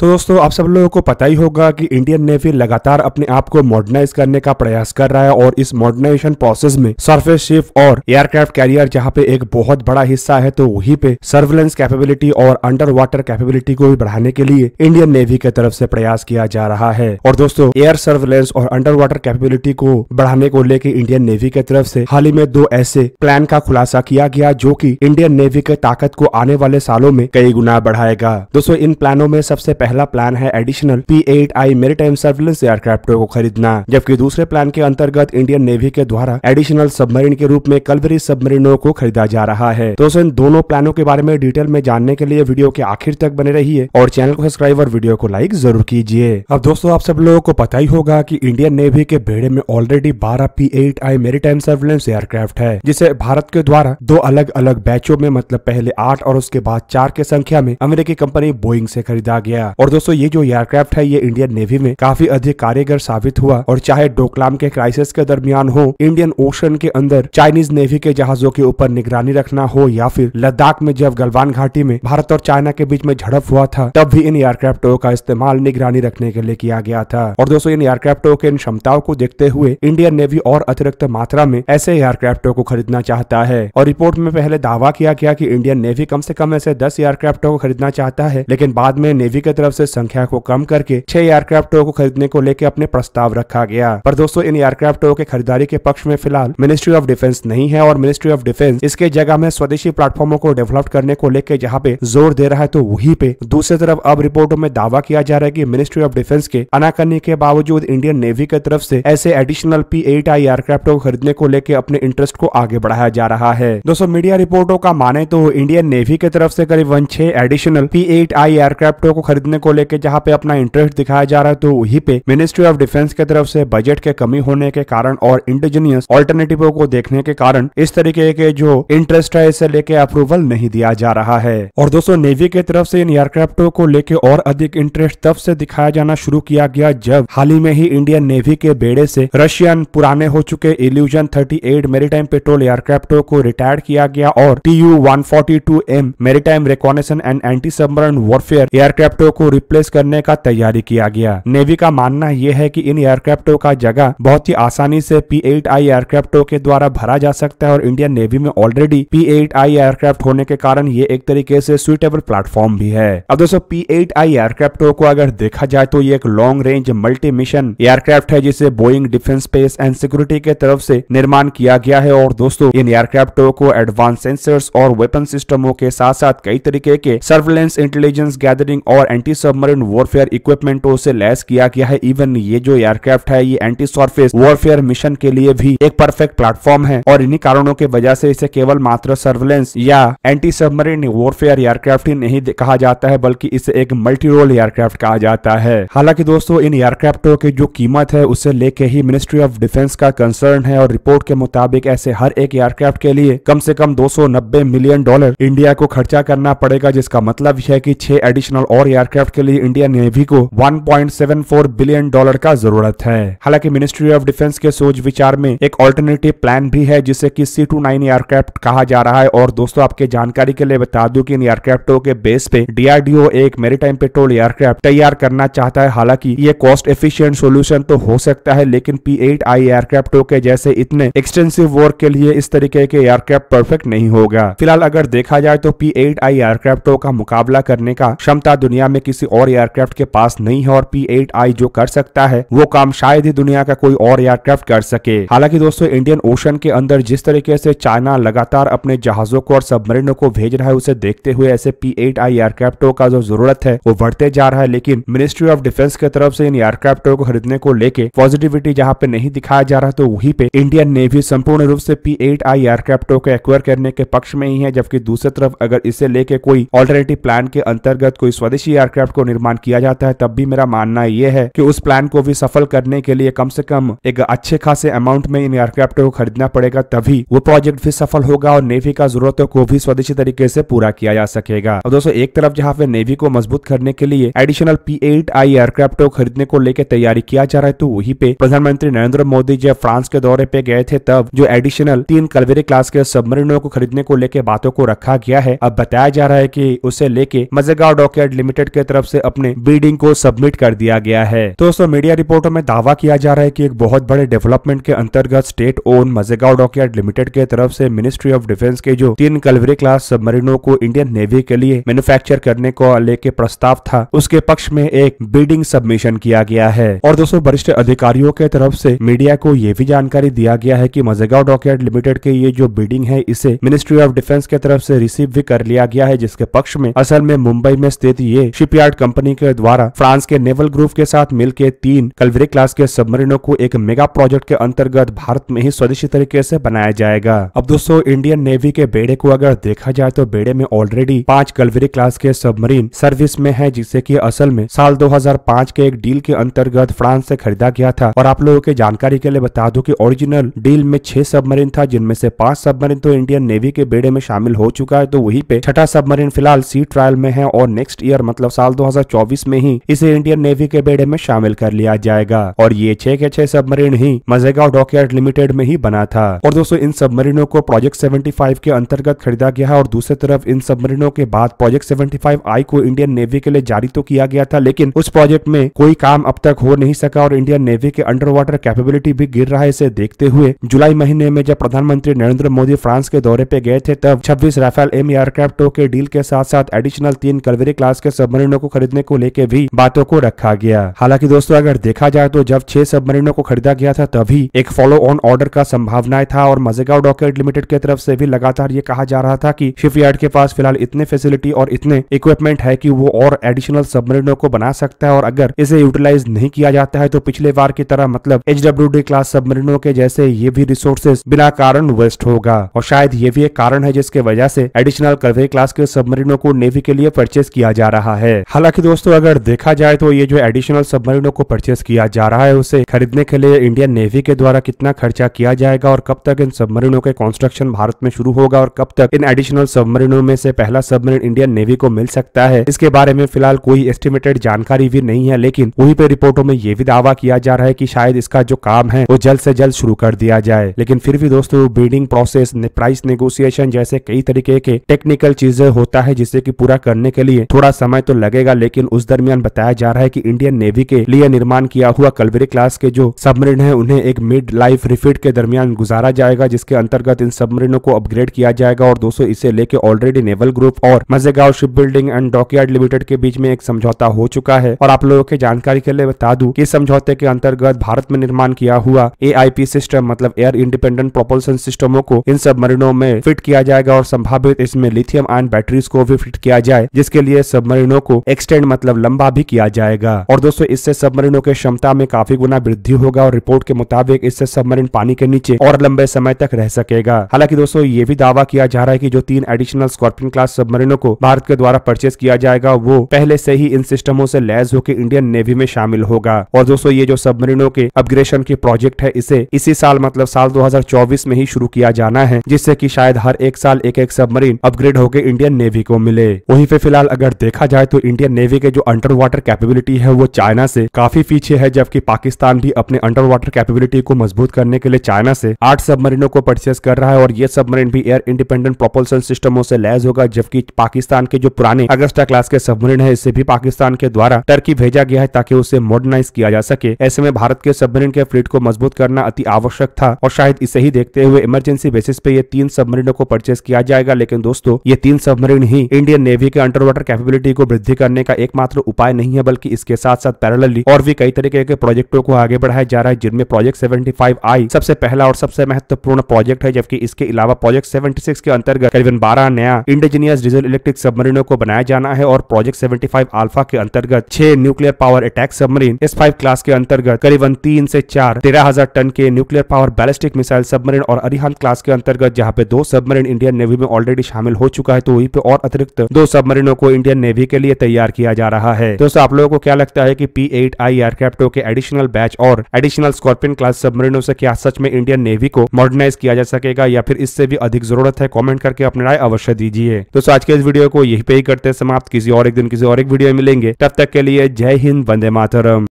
तो दोस्तों आप सब लोगों को पता ही होगा कि इंडियन नेवी लगातार अपने आप को मॉडर्नाइज करने का प्रयास कर रहा है और इस मॉडर्नाइजेशन प्रोसेस में सरफेस शिप और एयरक्राफ्ट कैरियर जहां पे एक बहुत बड़ा हिस्सा है, तो वहीं पे सर्विलेंस कैपेबिलिटी और अंडर वाटर कैपेबिलिटी को भी बढ़ाने के लिए इंडियन नेवी की तरफ से प्रयास किया जा रहा है। और दोस्तों एयर सर्विलेंस और अंडर वाटर कैपेबिलिटी को बढ़ाने को लेकर इंडियन नेवी की तरफ से हाल ही में 2 ऐसे प्लान का खुलासा किया गया जो कि इंडियन नेवी के ताकत को आने वाले सालों में कई गुना बढ़ाएगा। दोस्तों इन प्लानों में सबसे पहला प्लान है additional P-8I maritime surveillance aircraft को खरीदना, जबकि दूसरे प्लान के अंतर्गत इंडियन नेवी के द्वारा एडिशनल सबमरीन के रूप में कल्वरी सबमरीनों को खरीदा जा रहा है। दोस्तों इन दोनों प्लानों के बारे में डिटेल में जानने के लिए वीडियो के आखिर तक बने रहिए और चैनल को सब्सक्राइब और वीडियो को लाइक जरूर कीजिए। अब दोस्तों आप सब लोगों को पता ही होगा कि इंडियन नेवी के बेड़े में already 12 P-8I maritime surveillance aircraft है, जिसे भारत के द्वारा 2 अलग अलग बैचों में मतलब पहले 8 और उसके बाद 4 के संख्या में अमेरिकी कंपनी बोइंग से खरीदा गया। और दोस्तों ये जो एयरक्राफ्ट है ये इंडियन नेवी में काफी अधिक कारगर साबित हुआ और चाहे डोकलाम के क्राइसिस के दरमियान हो, इंडियन ओशन के अंदर चाइनीज नेवी के जहाजों के ऊपर निगरानी रखना हो, या फिर लद्दाख में जब गलवान घाटी में भारत और चाइना के बीच में झड़प हुआ था तब भी इन एयरक्राफ्टों का इस्तेमाल निगरानी रखने के लिए किया गया था। और दोस्तों इन एयरक्राफ्टों के इन क्षमताओं को देखते हुए इंडियन नेवी और अतिरिक्त मात्रा में ऐसे एयरक्राफ्टों को खरीदना चाहता है। और रिपोर्ट में पहले दावा किया गया कि इंडियन नेवी कम से कम ऐसे 10 एयरक्राफ्टों को खरीदना चाहता है, लेकिन बाद में नेवी की तरफ से संख्या को कम करके 6 एयरक्राफ्टों को खरीदने को लेकर अपने प्रस्ताव रखा गया। पर दोस्तों इन एयरक्राफ्टों के खरीदारी के पक्ष में फिलहाल मिनिस्ट्री ऑफ डिफेंस नहीं है और मिनिस्ट्री ऑफ डिफेंस इसके जगह में स्वदेशी प्लेटफॉर्मों को डेवलप करने को लेकर जहां पे जोर दे रहा है, तो वहीं पे दूसरी तरफ अब रिपोर्टों में दावा किया जा रहा है कि मिनिस्ट्री ऑफ डिफेंस के आनाकानी के बावजूद इंडियन नेवी की तरफ से ऐसे एडिशनल P-8I एयरक्राफ्टों को खरीदने को लेकर अपने इंटरेस्ट को आगे बढ़ाया जा रहा है। दोस्तों मीडिया रिपोर्टों का माने तो इंडियन नेवी की तरफ से करीबन 6 एडिशनल P-8I एयरक्राफ्टों को खरीदने को लेकर जहां पे अपना इंटरेस्ट दिखाया जा रहा है, तो वहीं पे मिनिस्ट्री ऑफ डिफेंस की तरफ से बजट के कमी होने के कारण और इंडिजिनियस ऑल्टरनेटिवों को देखने के कारण इस तरीके के जो इंटरेस्ट है इसे लेके अप्रूवल नहीं दिया जा रहा है। और दोस्तों नेवी की तरफ से इन एयरक्राफ्टों को लेके और अधिक इंटरेस्ट तब से दिखाया जाना शुरू किया गया जब हाल ही में ही इंडियन नेवी के बेड़े से रशियन पुराने हो चुके इल्यूजन 38 मैरीटाइम पेट्रोल एयरक्राफ्टों को रिटायर किया गया और Tu-142M maritime reconnaissance and anti submarine warfare एयरक्राफ्टों को रिप्लेस करने का तैयारी किया गया। नेवी का मानना यह है कि इन एयरक्राफ्टों का जगह बहुत ही आसानी से P-8I एयरक्राफ्टों के द्वारा भरा जा सकता है और इंडियन नेवी में ऑलरेडी P-8I एयरक्राफ्ट होने के कारण ये एक तरीके से सुइटेबल प्लेटफॉर्म भी है। अब दोस्तों P-8I एयरक्राफ्टों को अगर देखा जाए तो ये एक long range multi mission aircraft है जिसे Boeing defence space and security के तरफ से निर्माण किया गया है। और दोस्तों इन एयरक्राफ्टों को एडवांस सेंसर्स और वेपन सिस्टमों के साथ साथ कई तरीके के सर्विलेंस, इंटेलिजेंस गैदरिंग और एंटी सबमरीन वॉरफेयर इक्विपमेंटों से लैस किया गया है। इवन ये जो एयरक्राफ्ट है ये एंटी सरफेस वॉरफेयर मिशन के लिए भी एक परफेक्ट प्लेटफॉर्म है और इन्हीं कारणों की वजह से इसे केवल मात्र सर्विलेंस या एंटी सबमरीन वॉरफेयर एयरक्राफ्ट ही नहीं कहा जाता है, बल्कि इसे एक मल्टी रोल एयरक्राफ्ट कहा जाता है। हालांकि दोस्तों इन एयरक्राफ्टों की जो कीमत है उसे लेके ही मिनिस्ट्री ऑफ डिफेंस का कंसर्न है और रिपोर्ट के मुताबिक ऐसे हर एक एयरक्राफ्ट के लिए कम से कम $290 मिलियन इंडिया को खर्चा करना पड़ेगा, जिसका मतलब है कि 6 एडिशनल और एयरक्राफ्ट के लिए इंडियन नेवी को $1.74 बिलियन का जरूरत है। हालांकि मिनिस्ट्री ऑफ डिफेंस के सोच विचार में एक ऑल्टरनेटिव प्लान भी है जिसे कि C-29 एयरक्राफ्ट कहा जा रहा है। और दोस्तों आपके जानकारी के लिए बता दूं कि इन एयरक्राफ्टों के बेस पे DRDO एक मैरीटाइम पेट्रोल एयरक्राफ्ट तैयार करना चाहता है। हालांकि ये कॉस्ट एफिशिएंट सॉल्यूशन तो हो सकता है, लेकिन P-8I एयरक्राफ्टों के जैसे इतने एक्सटेंसिव वर्क के लिए इस तरीके के एयरक्राफ्ट परफेक्ट नहीं होगा। फिलहाल अगर देखा जाए तो P-8I एयरक्राफ्टों का मुकाबला करने का क्षमता दुनिया में किसी और एयरक्राफ्ट के पास नहीं है और P-8I जो कर सकता है वो काम शायद ही दुनिया का कोई और एयरक्राफ्ट कर सके। हालांकि दोस्तों इंडियन ओशन के अंदर जिस तरीके से चाइना लगातार अपने जहाजों को और सबमरीनों को भेज रहा है उसे देखते हुए ऐसे P-8I एयरक्राफ्टों का जो जरूरत है वो बढ़ते जा रहा है, लेकिन मिनिस्ट्री ऑफ डिफेंस की तरफ से इन एयरक्राफ्टों को खरीदने को लेके पॉजिटिविटी जहां पे नहीं दिखाया जा रहा तो वहीं पे इंडियन नेवी संपूर्ण रूप से P-8I एयरक्राफ्टों को एक्वायर करने के पक्ष में ही है। जबकि दूसरी तरफ अगर इसे लेके कोई ऑल्टरनेटिव प्लान के अंतर्गत कोई स्वदेशी एयरक्राफ्ट को निर्माण किया जाता है तब भी मेरा मानना यह है कि उस प्लान को भी सफल करने के लिए कम से कम एक अच्छे खासे अमाउंट में इन एयरक्राफ्टों को खरीदना पड़ेगा, तभी वो प्रोजेक्ट भी सफल होगा और नेवी का जरूरतों को भी स्वदेशी तरीके से पूरा किया जा सकेगा। और दोस्तों एक तरफ जहां पे नेवी को मजबूत करने के लिए एडिशनल P-8I एयरक्राफ्ट को खरीदने को लेकर तैयारी किया जा रहा है, तो वहीं पे प्रधानमंत्री नरेंद्र मोदी जब फ्रांस के दौरे पे गए थे तब जो एडिशनल 3 कल्वेरी क्लास के सबमरीनों को खरीदने को लेकर बातों को रखा गया है। अब बताया जा रहा है कि उसे लेके मजेगांव डॉकयार्ड लिमिटेड के तरफ से अपने बिडिंग को सबमिट कर दिया गया है। दोस्तों मीडिया रिपोर्टों में दावा किया जा रहा है कि एक बहुत बड़े डेवलपमेंट के अंतर्गत स्टेट ओन मजेगांव डॉकयार्ड लिमिटेड के तरफ से मिनिस्ट्री ऑफ डिफेंस के जो 3 कलवरी क्लास सबमरीनों को इंडियन नेवी के लिए मैन्युफैक्चर करने को लेके प्रस्ताव था, उसके पक्ष में एक बिडिंग सबमिशन किया गया है। और दोस्तों वरिष्ठ अधिकारियों के तरफ से मीडिया को यह भी जानकारी दिया गया है कि मजेगांव डॉकयार्ड लिमिटेड के ये जो बिडिंग है इसे मिनिस्ट्री ऑफ डिफेंस के तरफ से रिसीव भी कर लिया गया है, जिसके पक्ष में असल में मुंबई में स्थित ये शिपयार्ड कंपनी के द्वारा फ्रांस के नेवल ग्रुप के साथ मिलकर 3 कलवरी क्लास के सबमरीनों को एक मेगा प्रोजेक्ट के अंतर्गत भारत में ही स्वदेशी तरीके से बनाया जाएगा। अब दोस्तों इंडियन नेवी के बेड़े को अगर देखा जाए तो बेड़े में ऑलरेडी 5 कलवरी क्लास के सबमरीन सर्विस में है, जिसे कि असल में साल 2005 के एक डील के अंतर्गत फ्रांस से खरीदा गया था। और आप लोगों के जानकारी के लिए बता दूं कि ओरिजिनल डील में 6 सबमरीन था, जिनमें से 5 सबमरीन तो इंडियन नेवी के बेड़े में शामिल हो चुका है, तो वहीं पे 6ठा सबमरीन फिलहाल सी ट्रायल में है और नेक्स्ट ईयर मतलब साल 2024 में ही इसे इंडियन नेवी के बेड़े में शामिल कर लिया जाएगा। और ये 6 के 6 सबमरीन ही मजेगांव डॉकयार्ड लिमिटेड में ही बना था। और दोस्तों इन सबमरीनों को प्रोजेक्ट 75 के अंतर्गत खरीदा गया है और दूसरी तरफ इन सबमरीनों के बाद प्रोजेक्ट 75I को इंडियन नेवी के लिए जारी तो किया गया था, लेकिन उस प्रोजेक्ट में कोई काम अब तक हो नहीं सका और इंडियन नेवी के अंडर वाटर कैपेबिलिटी भी गिर रहा है। इसे देखते हुए जुलाई महीने में जब प्रधानमंत्री नरेंद्र मोदी फ्रांस के दौरे पे गए थे, तब 26 राफेल एम एयरक्राफ्ट के डील के साथ साथ एडिशनल 3 कलवरी क्लास के सबमरीनों को खरीदने को लेकर भी बातों को रखा गया। हालांकि दोस्तों अगर देखा जाए तो जब 6 सबमरीनों को खरीदा गया था तभी एक फॉलो ऑन ऑर्डर का संभावनाएं था और मजेगांव डॉकयार्ड लिमिटेड की तरफ से भी लगातार ये कहा जा रहा था कि शिपयार्ड के पास फिलहाल इतने फैसिलिटी और इतने इक्विपमेंट है कि वो और एडिशनल सबमरीनों को बना सकता है और अगर इसे यूटिलाइज नहीं किया जाता है तो पिछले बार की तरह मतलब HWD क्लास सबमरीनों के जैसे ये भी रिसोर्सेज बिना कारण वेस्ट होगा। और शायद ये भी एक कारण है जिसके वजह से एडिशनल कलवरी क्लास के सबमरीनों को नेवी के लिए परचेस किया जा रहा है। हालांकि दोस्तों अगर देखा जाए तो ये जो एडिशनल सबमरीनों को परचेस किया जा रहा है उसे खरीदने के लिए इंडियन नेवी के द्वारा कितना खर्चा किया जाएगा और कब तक इन सबमरीनों के कंस्ट्रक्शन भारत में शुरू होगा और कब तक इन एडिशनल सबमरीनों में से पहला सबमरीन इंडियन नेवी को मिल सकता है, इसके बारे में फिलहाल कोई एस्टिमेटेड जानकारी भी नहीं है। लेकिन वहीं पे रिपोर्टों में ये भी दावा किया जा रहा है कि शायद इसका जो काम है वो जल्द से जल्द शुरू कर दिया जाए। लेकिन फिर भी दोस्तों बिडिंग प्रोसेस, प्राइस नेगोशिएशन जैसे कई तरीके के टेक्निकल चीजें होता है जिसे कि पूरा करने के लिए थोड़ा समय तो लगेगा। लेकिन उस दरमियान बताया जा रहा है कि इंडियन नेवी के लिए निर्माण किया हुआ कलवरी क्लास के जो सबमरीन है उन्हें एक मिड लाइफ रिफिट के दरमियान गुजारा जाएगा, जिसके अंतर्गत इन सबमरीनों को अपग्रेड किया जाएगा। और दोस्तों इसे लेके ऑलरेडी नेवल ग्रुप और Mazagon ship building and dockyard limited के बीच में एक समझौता हो चुका है। और आप लोगों के जानकारी के लिए बता दूं कि समझौते के अंतर्गत भारत में निर्माण किया हुआ AIP सिस्टम मतलब एयर इंडिपेंडेंट प्रोपल्सन सिस्टमों को इन सबमरीनों में फिट किया जाएगा और संभावित इसमें लिथियम आयन बैटरीज को भी फिट किया जाए, जिसके लिए सबमरीनों को एक्सटेंड मतलब लंबा भी किया जाएगा। और दोस्तों इससे सबमरीनों के क्षमता में काफी गुना वृद्धि होगा और रिपोर्ट के मुताबिक इससे सबमरीन पानी के नीचे और लंबे समय तक रह सकेगा। हालांकि दोस्तों ये भी दावा किया जा रहा है कि जो 3 एडिशनल स्कॉर्पियन क्लास सबमरीनों को भारत के द्वारा परचेस किया जाएगा वो पहले से ही इन सिस्टमों से लैस होकर इंडियन नेवी में शामिल होगा। और दोस्तों ये जो सबमरीनों के अपग्रेडेशन की प्रोजेक्ट है इसे इसी साल मतलब साल 2024 में ही शुरू किया जाना है, जिससे कि शायद हर एक साल एक सबमरीन अपग्रेड होकर इंडियन नेवी को मिले। वहीं पे फिलहाल अगर देखा जाए तो इंडियन नेवी के जो अंडर वाटर कैपेबिलिटी है वो चाइना से काफी पीछे है, जबकि पाकिस्तान भी अपने अंडर वाटर कैपेबिलिटी को मजबूत करने के लिए चाइना से 8 सबमरीनों को परचेस कर रहा है और ये सबमरीन भी एयर इंडिपेंडेंट प्रोपल्सन सिस्टमों से लैस होगा। जबकि पाकिस्तान के जो पुराने अगस्टा क्लास के सबमरीन है इसे भी पाकिस्तान के द्वारा टर्की भेजा गया है ताकि उसे मॉडर्नाइज किया जा सके। ऐसे में भारत के सबमरीन के फ्लीट को मजबूत करना अति आवश्यक था और शायद इसे ही देखते हुए इमरजेंसी बेसिस पे ये 3 सबमरीनों को परचेस किया जाएगा। लेकिन दोस्तों ये 3 सबमरीन ही इंडियन नेवी के अंडर वाटर कैपेबिलिटी को वृद्धि करने का एकमात्र उपाय नहीं है, बल्कि इसके साथ साथ पैरेलली और भी कई तरीके के प्रोजेक्टों को आगे बढ़ाया जा रहा है, जिनमें प्रोजेक्ट 75I सबसे पहला और सबसे महत्वपूर्ण प्रोजेक्ट है। जबकि इसके अलावा प्रोजेक्ट 76 के अंतर्गत करीबन 12 नया इंडिजीनियस डीजल इलेक्ट्रिक सबमरीनों को बनाया जाना है और प्रोजेक्ट 75 अल्फा के अंतर्गत 6 nuclear power attack submarine, S5 class के अंतर्गत करीबन 3 से 4 13,000 टन के nuclear power ballistic missile submarine और अरिहंत क्लास के अंतर्गत जहां पे 2 सबमरीन इंडियन नेवी में ऑलरेडी शामिल हो चुका है, तो वहीं पे और अतिरिक्त 2 सबमरीनों को इंडियन नेवी के लिए तैयार किया जा रहा है। दोस्तों आप लोगों को क्या लगता है कि P8I एयरक्राफ्टों के एडिशनल बैच और एडिशनल स्कॉर्पियन क्लास सबमरीनों से क्या सच में इंडियन नेवी को मॉडर्नाइज किया जा सकेगा या फिर इससे भी अधिक जरूरत है? कमेंट करके अपनी राय अवश्य दीजिए। दोस्तों आज के इस वीडियो को यहीं पे ही करते हैं समाप्त। किसी और एक दिन किसी और एक वीडियो में मिलेंगे, तब तक के लिए जय हिंद, वंदे मातरम।